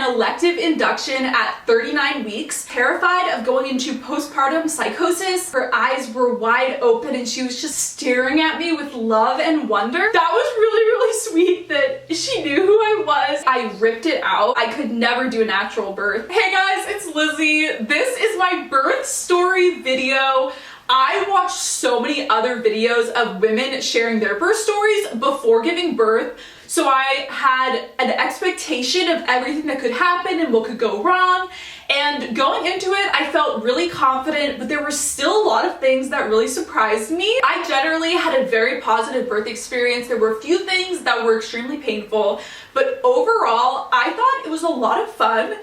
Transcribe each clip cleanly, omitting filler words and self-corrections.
an elective induction at 39 weeks, terrified of going into postpartum psychosis. Her eyes were wide open and she was just staring at me with love and wonder. That was really, really sweet that she knew who I was. I ripped it out. I could never do a natural birth. Hey guys, it's Lizzie. This is my birth story video. I watched so many other videos of women sharing their birth stories before giving birth, so I had an expectation of everything that could happen and what could go wrong. And going into it, I felt really confident, but there were still a lot of things that really surprised me. I generally had a very positive birth experience. There were a few things that were extremely painful, but overall, I thought it was a lot of fun.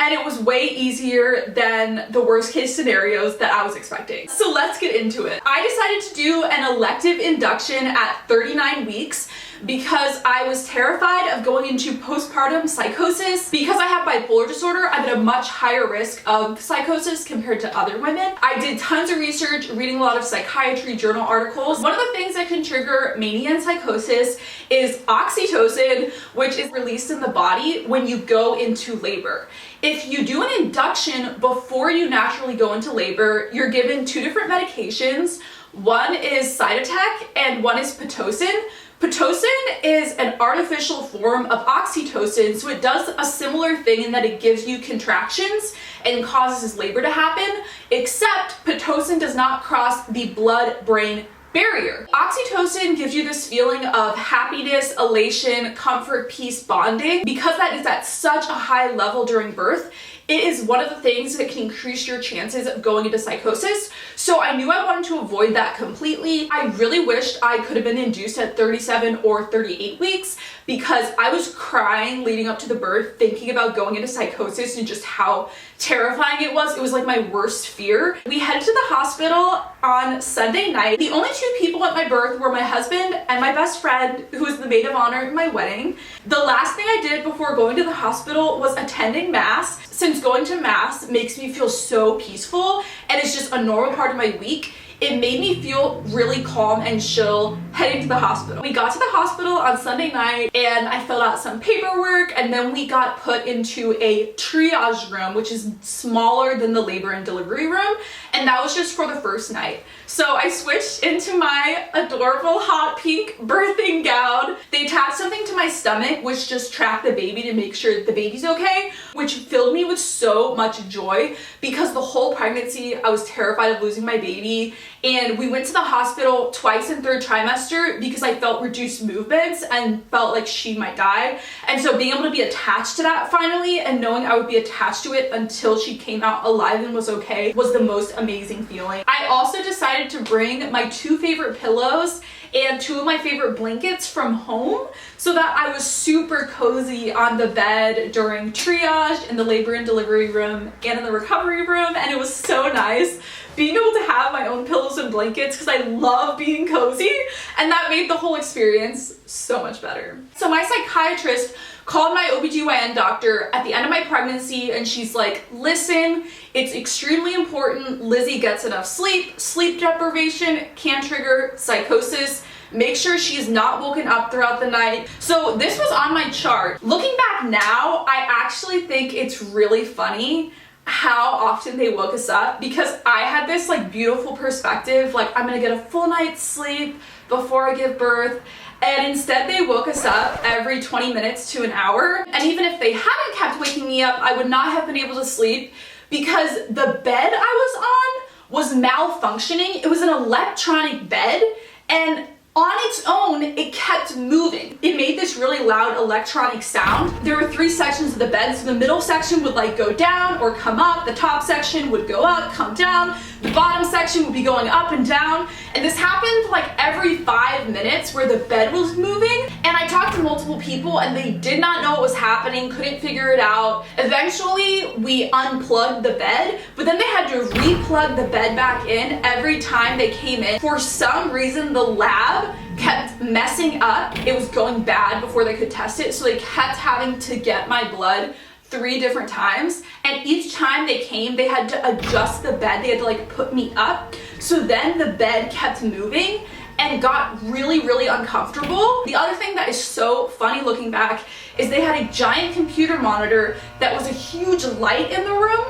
And it was way easier than the worst case scenarios that I was expecting. So let's get into it. I decided to do an elective induction at 39 weeks because I was terrified of going into postpartum psychosis. Because I have bipolar disorder, I'm at a much higher risk of psychosis compared to other women. I did tons of research, reading a lot of psychiatry journal articles. One of the things that can trigger mania and psychosis is oxytocin, which is released in the body when you go into labor. If you do an induction before you naturally go into labor, you're given two different medications. One is Cytotec and one is Pitocin. Pitocin is an artificial form of oxytocin, so it does a similar thing in that it gives you contractions and causes labor to happen, except Pitocin does not cross the blood-brain barrier. Oxytocin gives you this feeling of happiness, elation, comfort, peace, bonding. Because that is at such a high level during birth, it is one of the things that can increase your chances of going into psychosis. So I knew I wanted to avoid that completely. I really wished I could have been induced at 37 or 38 weeks because I was crying leading up to the birth, thinking about going into psychosis and just how terrifying it was. It was like my worst fear. We headed to the hospital on Sunday night. The only two people at my birth were my husband and my best friend, who was the maid of honor at my wedding. The last thing I did before going to the hospital was attending mass. Since going to mass makes me feel so peaceful and it's just a normal part of my week, it made me feel really calm and chill heading to the hospital. We got to the hospital on Sunday night and I filled out some paperwork, and then we got put into a triage room, which is smaller than the labor and delivery room, and that was just for the first night. So I switched into my adorable hot pink birthing gown. They attached something to my stomach which just tracked the baby to make sure the baby's okay, which filled me with so much joy because the whole pregnancy I was terrified of losing my baby. And we went to the hospital twice in third trimester because I felt reduced movements and felt like she might die. And so being able to be attached to that finally and knowing I would be attached to it until she came out alive and was okay was the most amazing feeling. I also decided to bring my two favorite pillows and two of my favorite blankets from home so that I was super cozy on the bed during triage, in the labor and delivery room, and in the recovery room. And it was so nice being able to have my own pillows and blankets because I love being cozy, and that made the whole experience so much better. So my psychiatrist called my OBGYN doctor at the end of my pregnancy and she's like, listen, it's extremely important Lizzie gets enough sleep. Sleep deprivation can trigger psychosis. Make sure she's not woken up throughout the night. So this was on my chart. Looking back now, I actually think it's really funny how often they woke us up because I had this like beautiful perspective, like I'm gonna get a full night's sleep before I give birth. And instead they woke us up every 20 minutes to an hour. And even if they hadn't kept waking me up, I would not have been able to sleep because the bed I was on was malfunctioning. It was an electronic bed, and on its own, it kept moving. It made this really loud electronic sound. There were three sections of the bed, so the middle section would like go down or come up, the top section would go up, come down, the bottom section would be going up and down, and this happened like every 5 minutes where the bed was moving. And I talked to multiple people and they did not know what was happening, couldn't figure it out. Eventually, we unplugged the bed, but then they had to re-plug the bed back in every time they came in. For some reason, the lab kept messing up. It was going bad before they could test it, so they kept having to get my blood 3 different times, and each time they came they had to adjust the bed. They had to like put me up, so then the bed kept moving and got really uncomfortable. The other thing that is so funny looking back is they had a giant computer monitor that was a huge light in the room.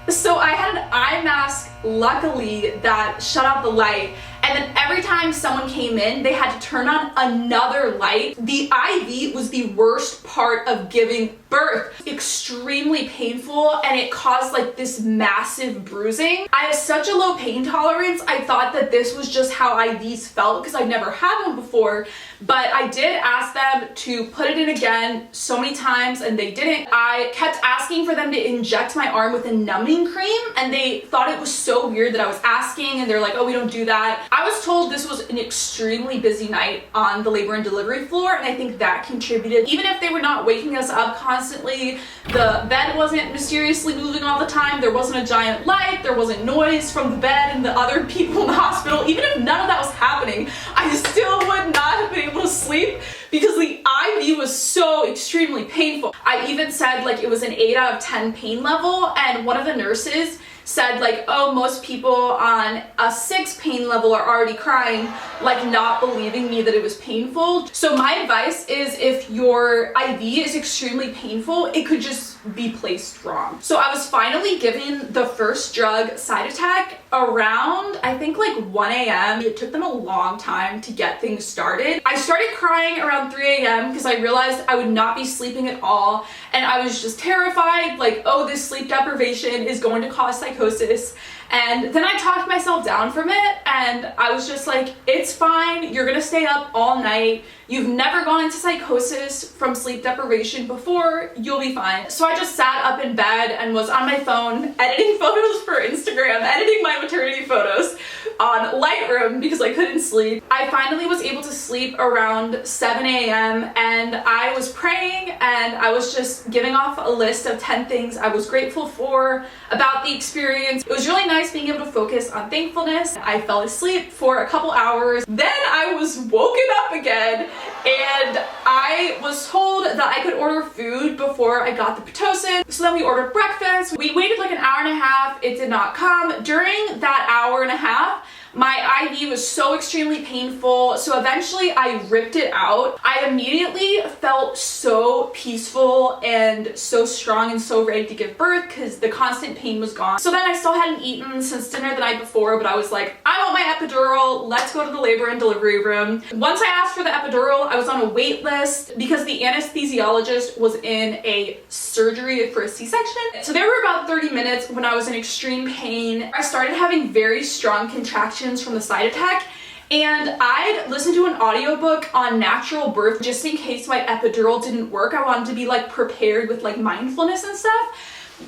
So I had an eye mask, luckily, that shut out the light. And then every time someone came in, they had to turn on another light. The IV was the worst part of giving birth. Extremely painful, and it caused like this massive bruising. I have such a low pain tolerance. I thought that this was just how IVs felt because I've never had one before. But I did ask them to put it in again so many times, and they didn't. I kept asking for them to inject my arm with a numbing cream, and they thought it was so weird that I was asking, and they're like, oh, we don't do that. I was told this was an extremely busy night on the labor and delivery floor, and I think that contributed. Even if they were not waking us up constantly, the bed wasn't mysteriously moving all the time, there wasn't a giant light, there wasn't noise from the bed and the other people in the hospital. Even if none of that was happening, I still would not have been able to sleep because the IV was so extremely painful. I even said like it was an 8 out of 10 pain level, and one of the nurses said like, oh, most people on a 6 pain level are already crying, like not believing me that it was painful. So my advice is if your IV is extremely painful, it could just be placed wrong. So I was finally given the first drug Cytotec around, I think like 1 a.m. It took them a long time to get things started. I started crying around 3 a.m. because I realized I would not be sleeping at all, and I was just terrified, like, oh, this sleep deprivation is going to cause psychosis. And then I talked myself down from it, and I was just like, it's fine, you're gonna stay up all night, you've never gone into psychosis from sleep deprivation before, you'll be fine. So I just sat up in bed and was on my phone editing photos for Instagram, editing my maternity photos on Lightroom because I couldn't sleep. I finally was able to sleep around 7 a.m. and I was praying, and I was just giving off a list of 10 things I was grateful for about the experience. It was really nice being able to focus on thankfulness. I fell asleep for a couple hours. Then I was woken up again, and I was told that I could order food before I got the Pitocin. So then we ordered breakfast. We waited like an hour and a half. It did not come. During that hour and a half, my IV was so extremely painful, so eventually I ripped it out. I immediately felt so peaceful and so strong and so ready to give birth because the constant pain was gone. So then I still hadn't eaten since dinner the night before, but I was like, I want my epidural, let's go to the labor and delivery room. Once I asked for the epidural, I was on a wait list because the anesthesiologist was in a surgery for a C-section. So there were about 30 minutes when I was in extreme pain. I started having very strong contractions from the Cytotec, and I'd listened to an audiobook on natural birth just in case my epidural didn't work. I wanted to be like prepared with like mindfulness and stuff,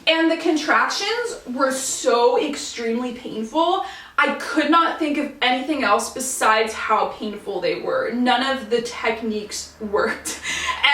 and the contractions were so extremely painful. I could not think of anything else besides how painful they were. None of the techniques worked.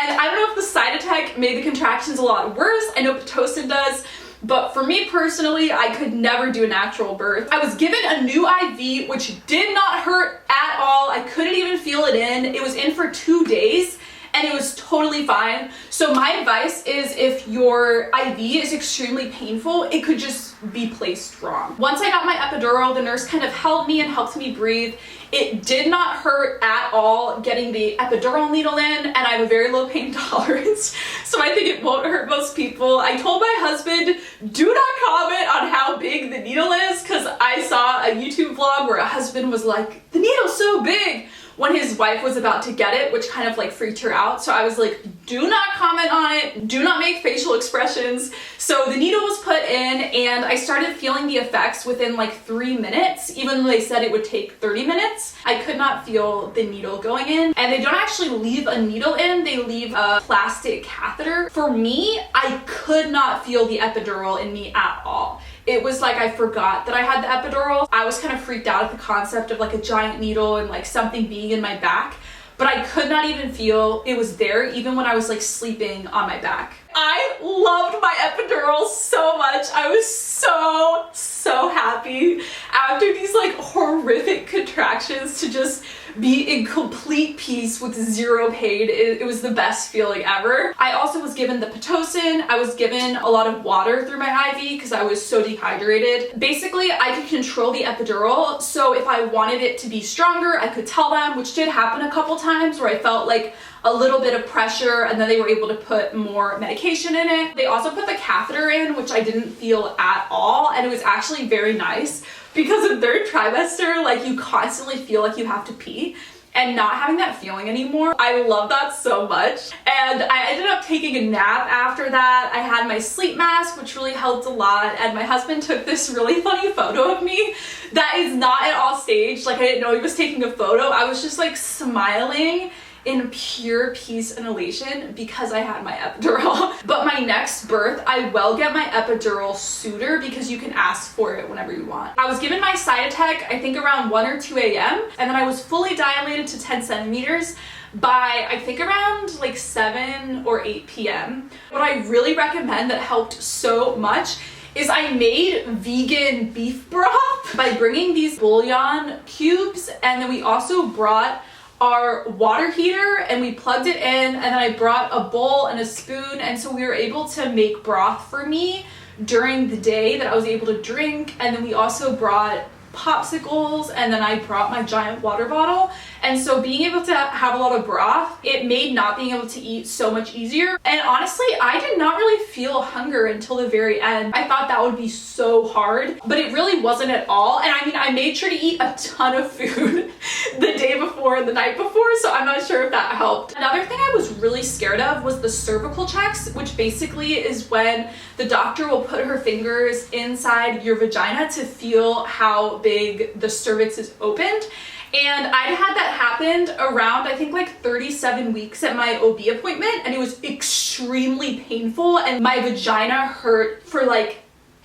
And I don't know if the Cytotec made the contractions a lot worse. I know Pitocin does. But for me personally, I could never do a natural birth. I was given a new IV, which did not hurt at all. I couldn't even feel it in. It was in for 2 days, and it was totally fine. So my advice is if your IV is extremely painful, it could just be placed wrong. Once I got my epidural, the nurse kind of held me and helped me breathe. It did not hurt at all getting the epidural needle in, and I have a very low pain tolerance, so I think it won't hurt most people. I told my husband, do not comment on how big the needle is, because I saw a YouTube vlog where a husband was like, the needle's so big, when his wife was about to get it, which kind of like freaked her out. So I was like, do not comment on it, do not make facial expressions. So the needle was put in, and I started feeling the effects within like 3 minutes, even though they said it would take 30 minutes. I could not feel the needle going in, and they don't actually leave a needle in, they leave a plastic catheter. For me, I could not feel the epidural in me at all. It was like I forgot that I had the epidural. I was kind of freaked out at the concept of like a giant needle and like something being in my back, but I could not even feel it was there even when I was like sleeping on my back. I loved my epidural so much. I was so happy. After the these like horrific contractions to just be in complete peace with zero pain. It was the best feeling ever. I also was given the Pitocin. I was given a lot of water through my IV because I was so dehydrated. Basically, I could control the epidural, so if I wanted it to be stronger, I could tell them, which did happen a couple times where I felt like a little bit of pressure and then they were able to put more medication in it. They also put the catheter in, which I didn't feel at all, and it was actually very nice because in third trimester, like you constantly feel like you have to pee, and not having that feeling anymore, I love that so much. And I ended up taking a nap after that. I had my sleep mask, which really helped a lot, and my husband took this really funny photo of me that is not at all staged. Like I didn't know he was taking a photo. I was just like smiling in pure peace and elation because I had my epidural. But my next birth, I will get my epidural sooner because you can ask for it whenever you want. I was given my Cytotec, I think around 1 or 2 a.m. and then I was fully dilated to 10 centimeters by I think around like 7 or 8 p.m. What I really recommend that helped so much is I made vegan beef broth by bringing these bouillon cubes, and then we also brought our water heater and we plugged it in, and then I brought a bowl and a spoon, and so we were able to make broth for me during the day that I was able to drink. And then we also brought popsicles, and then I brought my giant water bottle. And so being able to have a lot of broth, it made not being able to eat so much easier. And honestly, I did not really feel hunger until the very end. I thought that would be so hard, but it really wasn't at all. And I mean, I made sure to eat a ton of food the day before and the night before, so I'm not sure if that helped. Another thing I was really scared of was the cervical checks, which basically is when the doctor will put her fingers inside your vagina to feel how big the cervix is opened. And I had that happened around, I think like 37 weeks at my OB appointment, and it was extremely painful, and my vagina hurt for like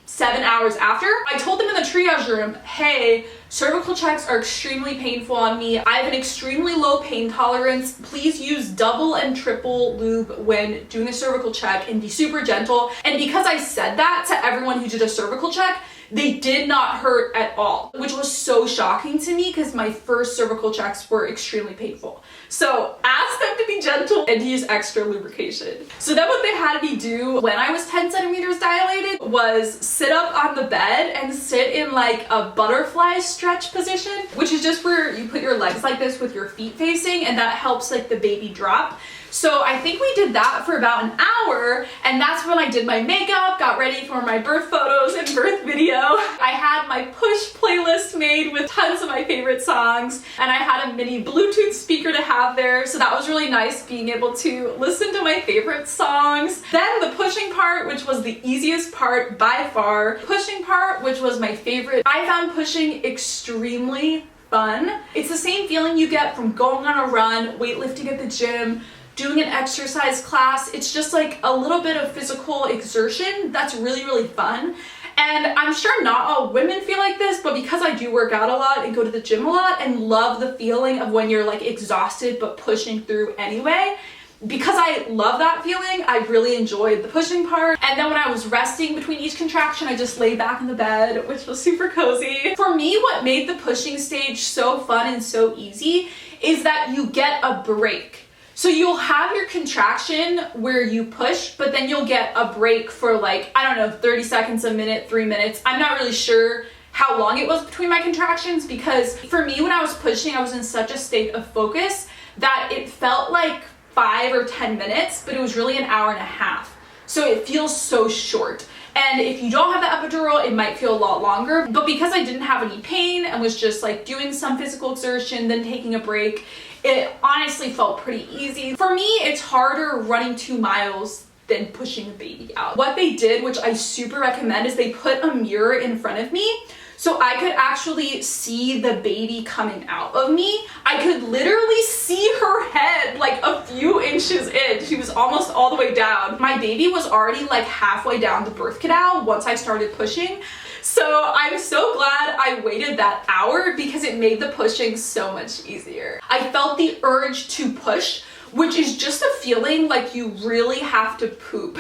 7 hours after. I told them in the triage room, hey, cervical checks are extremely painful on me. I have an extremely low pain tolerance. Please use double and triple lube when doing a cervical check and be super gentle. And because I said that to everyone who did a cervical check, they did not hurt at all, which was so shocking to me because my first cervical checks were extremely painful. So ask them to be gentle and to use extra lubrication. So then what they had me do when I was 10 centimeters dilated was sit up on the bed and sit in like a butterfly stretch position, which is just where you put your legs like this with your feet facing, and that helps like the baby drop. So I think we did that for about an hour, and that's when I did my makeup, got ready for my birth photos and birth video. I had my push playlist made with tons of my favorite songs, and I had a mini Bluetooth speaker to have there, so that was really nice being able to listen to my favorite songs. Then the pushing part, which was the easiest part by far. Pushing part, which was my favorite. I found pushing extremely fun. It's the same feeling you get from going on a run, weightlifting at the gym, doing an exercise class. It's just like a little bit of physical exertion that's really, really fun. And I'm sure not all women feel like this, but because I do work out a lot and go to the gym a lot and love the feeling of when you're like exhausted but pushing through anyway, because I love that feeling, I really enjoyed the pushing part. And then when I was resting between each contraction, I just lay back in the bed, which was super cozy. For me, what made the pushing stage so fun and so easy is that you get a break. So you'll have your contraction where you push, but then you'll get a break for like, I don't know, 30 seconds, a minute, 3 minutes. I'm not really sure how long it was between my contractions, because for me, when I was pushing, I was in such a state of focus that it felt like 5 or 10 minutes, but it was really an hour and a half. So it feels so short. And if you don't have the epidural, it might feel a lot longer. But because I didn't have any pain and was just like doing some physical exertion, then taking a break, it honestly felt pretty easy. For me, it's harder running 2 miles than pushing a baby out. What they did, which I super recommend, is they put a mirror in front of me so I could actually see the baby coming out of me. I could literally see her head like a few inches in. She was almost all the way down. My baby was already like halfway down the birth canal once I started pushing. So I'm so glad I waited that hour because it made the pushing so much easier. I felt the urge to push, which is just a feeling like you really have to poop.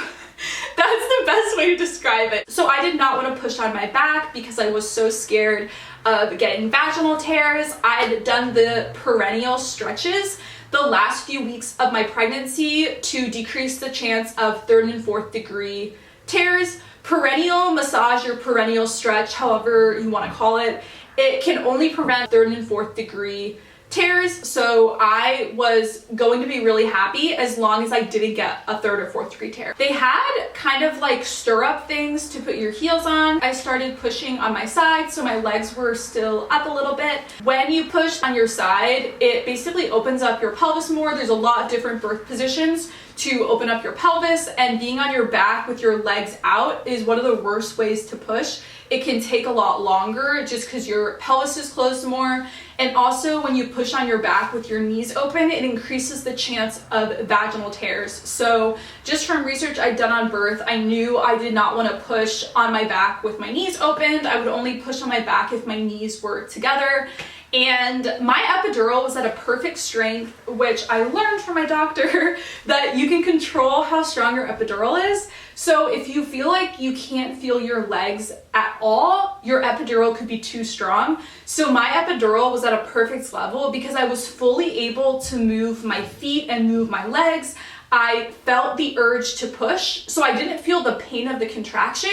That's the best way to describe it. So I did not want to push on my back because I was so scared of getting vaginal tears. I had done the perennial stretches the last few weeks of my pregnancy to decrease the chance of 3rd and 4th degree tears. Perennial massage or perennial stretch, however you want to call it, it can only prevent 3rd and 4th degree tears, so I was going to be really happy as long as I didn't get a 3rd or 4th degree tear. They had kind of like stirrup things to put your heels on. I started pushing on my side, so my legs were still up a little bit. When you push on your side, it basically opens up your pelvis more. There's a lot of different birth positions to open up your pelvis, and being on your back with your legs out is one of the worst ways to push. It can take a lot longer just because your pelvis is closed more. And also when you push on your back with your knees open, it increases the chance of vaginal tears. So just from research I'd done on birth, I knew I did not want to push on my back with my knees opened. I would only push on my back if my knees were together. And my epidural was at a perfect strength, which I learned from my doctor that you can control how strong your epidural is. So if you feel like you can't feel your legs at all, your epidural could be too strong. So my epidural was at a perfect level because I was fully able to move my feet and move my legs. I felt the urge to push. So I didn't feel the pain of the contraction,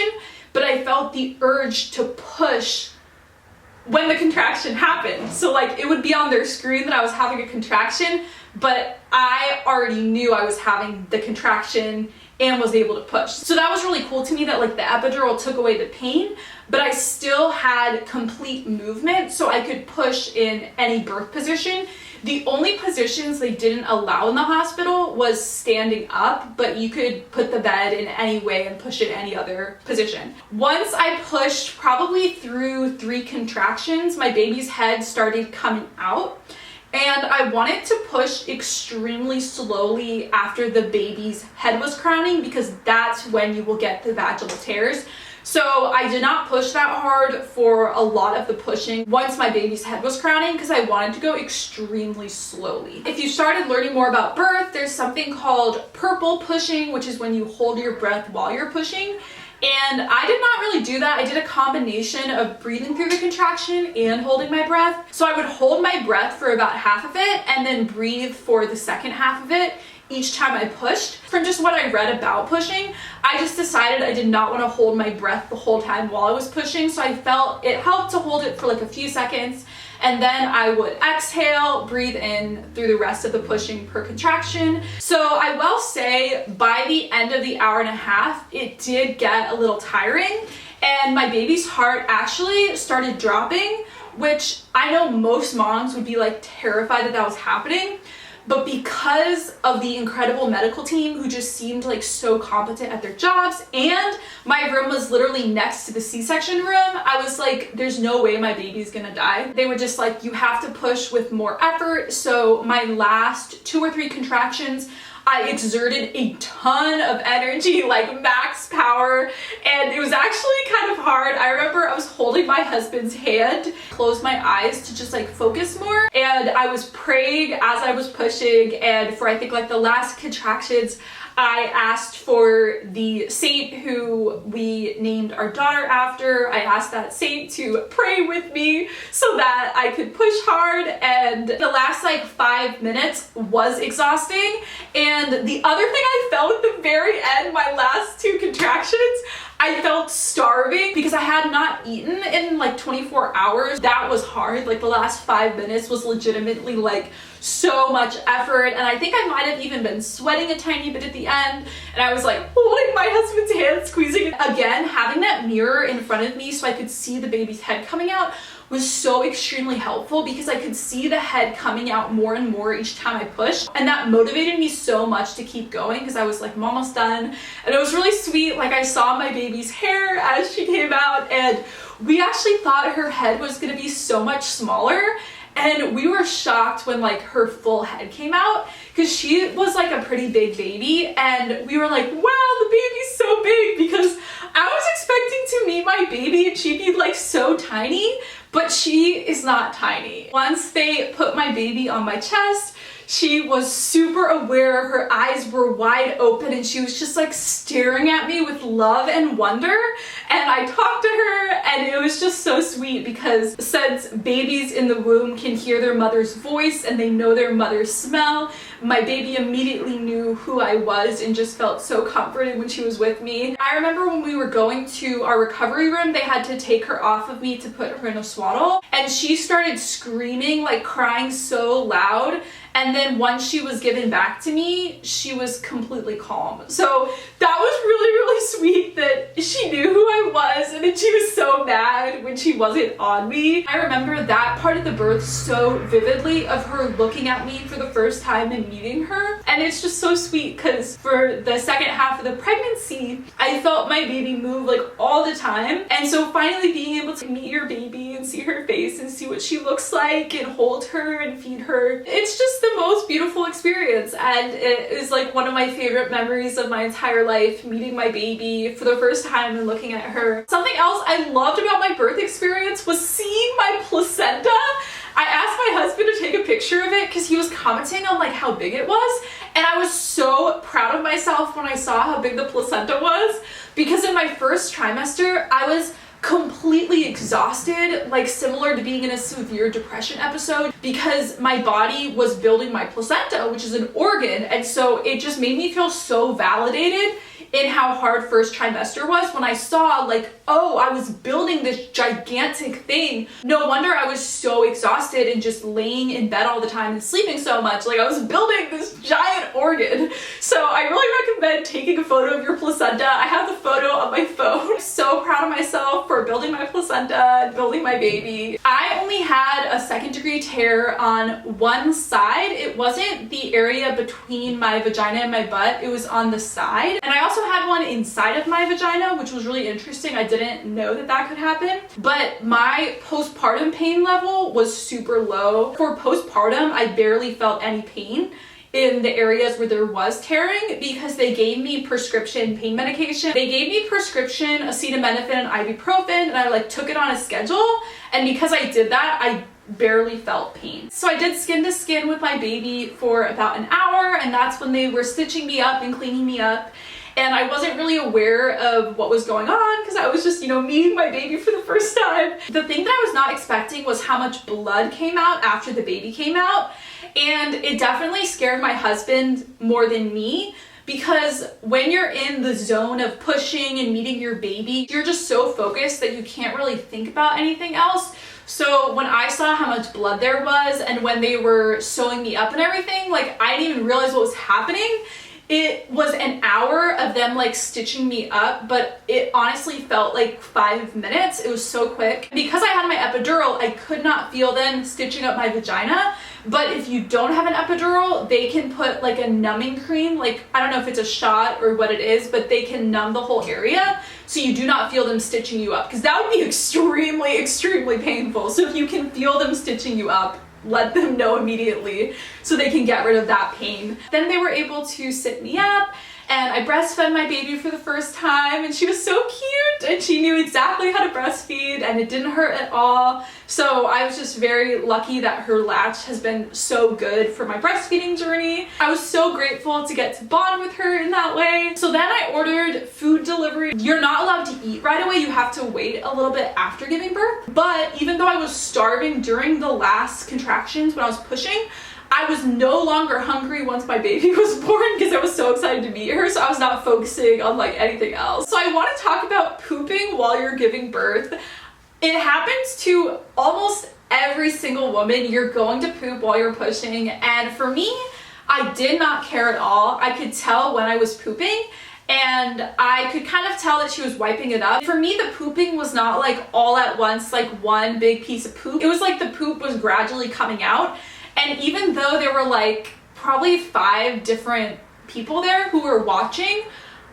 but I felt the urge to push when the contraction happened. So like it would be on their screen that I was having a contraction, but I already knew I was having the contraction and was able to push. So that was really cool to me that like the epidural took away the pain, but I still had complete movement so I could push in any birth position. The only positions they didn't allow in the hospital was standing up, but you could put the bed in any way and push in any other position. Once I pushed probably through 3 contractions, my baby's head started coming out. And I wanted to push extremely slowly after the baby's head was crowning because that's when you will get the vaginal tears. So I did not push that hard for a lot of the pushing once my baby's head was crowning because I wanted to go extremely slowly. If you started learning more about birth, there's something called purple pushing, which is when you hold your breath while you're pushing. And I did not really do that. I did a combination of breathing through the contraction and holding my breath. So I would hold my breath for about half of it and then breathe for the second half of it each time I pushed. From just what I read about pushing, I just decided I did not want to hold my breath the whole time while I was pushing. So I felt it helped to hold it for like a few seconds. And then I would exhale, breathe in through the rest of the pushing per contraction. So I will say by the end of the hour and a half, it did get a little tiring and my baby's heart actually started dropping, which I know most moms would be like terrified that that was happening. But because of the incredible medical team who just seemed like so competent at their jobs, and my room was literally next to the C-section room, I was like, there's no way my baby's gonna die. They were just like, you have to push with more effort. So my last 2 or 3 contractions, I exerted a ton of energy, like max power, and it was actually kind of hard. I remember I was holding my husband's hand, closed my eyes to just like focus more, and I was praying as I was pushing, and for I think like the last contractions, I asked for the saint who we named our daughter after. I asked that saint to pray with me so that I could push hard, and the last like 5 minutes was exhausting. And the other thing I felt at the very end, my last 2 contractions, I felt starving because I had not eaten in like 24 hours. That was hard. Like the last 5 minutes was legitimately like so much effort, and I think I might have even been sweating a tiny bit at the end, and I was like holding my husband's hand, squeezing it. Again, having that mirror in front of me so I could see the baby's head coming out was so extremely helpful because I could see the head coming out more and more each time I pushed, and that motivated me so much to keep going because I was like, I'm almost done. And it was really sweet. Like I saw my baby's hair as she came out, and we actually thought her head was going to be so much smaller, and we were shocked when like her full head came out because she was like a pretty big baby, and we were like, wow, the baby's so big, because I was expecting to meet my baby and she'd be like so tiny, but she is not tiny. Once they put my baby on my chest, She was super aware, her eyes were wide open, and she was just like staring at me with love and wonder. And I talked to her, and it was just so sweet because since babies in the womb can hear their mother's voice and they know their mother's smell, my baby immediately knew who I was and just felt so comforted when she was with me. I remember when we were going to our recovery room, they had to take her off of me to put her in a swaddle, and she started screaming, like crying so loud. And then once she was given back to me, she was completely calm. So that was really, really sweet that she knew who I was, and then she was so mad when she wasn't on me. I remember that part of the birth so vividly, of her looking at me for the first time and meeting her. And it's just so sweet because for the second half of the pregnancy, I felt my baby move like all the time. And so finally being able to meet your baby and see her face and see what she looks like and hold her and feed her, it's just the most beautiful experience, and it is like one of my favorite memories of my entire life, meeting my baby for the first time and looking at her. Something else I loved about my birth experience was seeing my placenta. I asked my husband to take a picture of it because he was commenting on like how big it was, and I was so proud of myself when I saw how big the placenta was, because in my first trimester I was completely exhausted, like similar to being in a severe depression episode, because my body was building my placenta, which is an organ, and so it just made me feel so validated in how hard first trimester was when I saw like, oh, I was building this gigantic thing. No wonder I was so exhausted and just laying in bed all the time and sleeping so much. Like I was building this giant organ. So I really recommend taking a photo of your placenta. I have the photo on my phone. I'm so proud of myself for building my placenta and building my baby. I only had a 2nd degree tear on one side. It wasn't the area between my vagina and my butt. It was on the side. And I also had one inside of my vagina, which was really interesting. I didn't know that that could happen, but my postpartum pain level was super low. For postpartum, I barely felt any pain in the areas where there was tearing because they gave me prescription pain medication. They gave me prescription acetaminophen and ibuprofen, and I like took it on a schedule, and because I did that, I barely felt pain. So I did skin to skin with my baby for about an hour, and that's when they were stitching me up and cleaning me up. And I wasn't really aware of what was going on because I was just, you know, meeting my baby for the first time. The thing that I was not expecting was how much blood came out after the baby came out. And it definitely scared my husband more than me, because when you're in the zone of pushing and meeting your baby, you're just so focused that you can't really think about anything else. So when I saw how much blood there was and when they were sewing me up and everything, like I didn't even realize what was happening. It was an hour of them like stitching me up, but it honestly felt like 5 minutes. It was so quick. Because I had my epidural, I could not feel them stitching up my vagina. But if you don't have an epidural, they can put like a numbing cream, like I don't know if it's a shot or what it is, but they can numb the whole area so you do not feel them stitching you up, because that would be extremely, extremely painful. So if you can feel them stitching you up, let them know immediately so they can get rid of that pain. Then they were able to sit me up, and I breastfed my baby for the first time, and she was so cute, and she knew exactly how to breastfeed, and it didn't hurt at all. So I was just very lucky that her latch has been so good for my breastfeeding journey. I was so grateful to get to bond with her in that way. So then I ordered food delivery. You're not allowed to eat right away. You have to wait a little bit after giving birth. But even though I was starving during the last contractions when I was pushing, I was no longer hungry once my baby was born because I was so excited to meet her, so I was not focusing on like anything else. So I want to talk about pooping while you're giving birth. It happens to almost every single woman. You're going to poop while you're pushing, and for me, I did not care at all. I could tell when I was pooping, and I could kind of tell that she was wiping it up. For me, the pooping was not like all at once, like one big piece of poop. It was like the poop was gradually coming out. And even though there were like probably 5 different people there who were watching,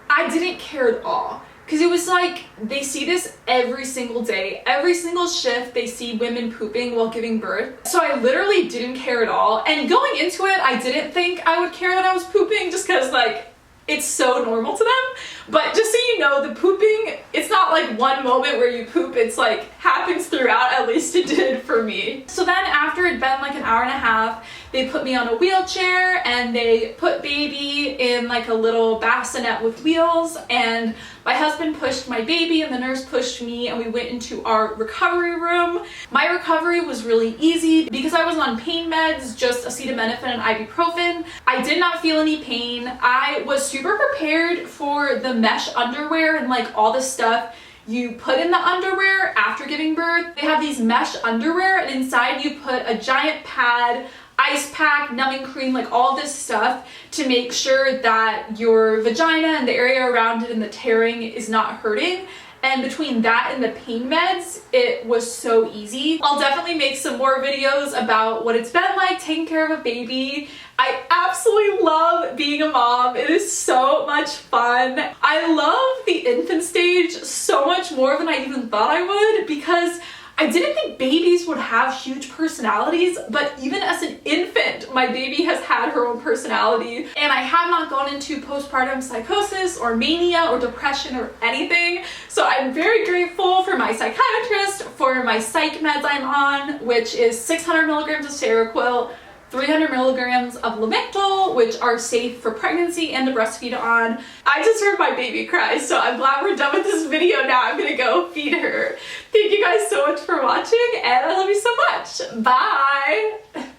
I didn't care at all. Because it was like, they see this every single day. Every single shift, they see women pooping while giving birth. So I literally didn't care at all. And going into it, I didn't think I would care that I was pooping, just because like, it's so normal to them. But just so you know, the pooping, it's not like one moment where you poop, it's like happens throughout, at least it did for me. So then after it'd been like an hour and a half, They put me on a wheelchair and they put baby in like a little bassinet with wheels, and my husband pushed my baby and the nurse pushed me, and we went into our recovery room. My recovery was really easy because I was on pain meds, just acetaminophen and ibuprofen. I did not feel any pain. I was super prepared for the mesh underwear and like all the stuff you put in the underwear after giving birth. They have these mesh underwear, and inside you put a giant pad, ice pack, numbing cream, like all this stuff to make sure that your vagina and the area around it and the tearing is not hurting. And between that and the pain meds, it was so easy. I'll definitely make some more videos about what it's been like taking care of a baby. I absolutely love being a mom. It is so much fun. I love the infant stage so much more than I even thought I would, because I didn't think babies would have huge personalities, but even as an infant, my baby has had her own personality. And I have not gone into postpartum psychosis or mania or depression or anything. So I'm very grateful for my psychiatrist, for my psych meds I'm on, which is 600 milligrams of Seroquel, 300 milligrams of Lamictal, which are safe for pregnancy and to breastfeed on. I just heard my baby cry, so I'm glad we're done with this video now. I'm gonna go feed her. Thank you guys so much for watching, and I love you so much. Bye!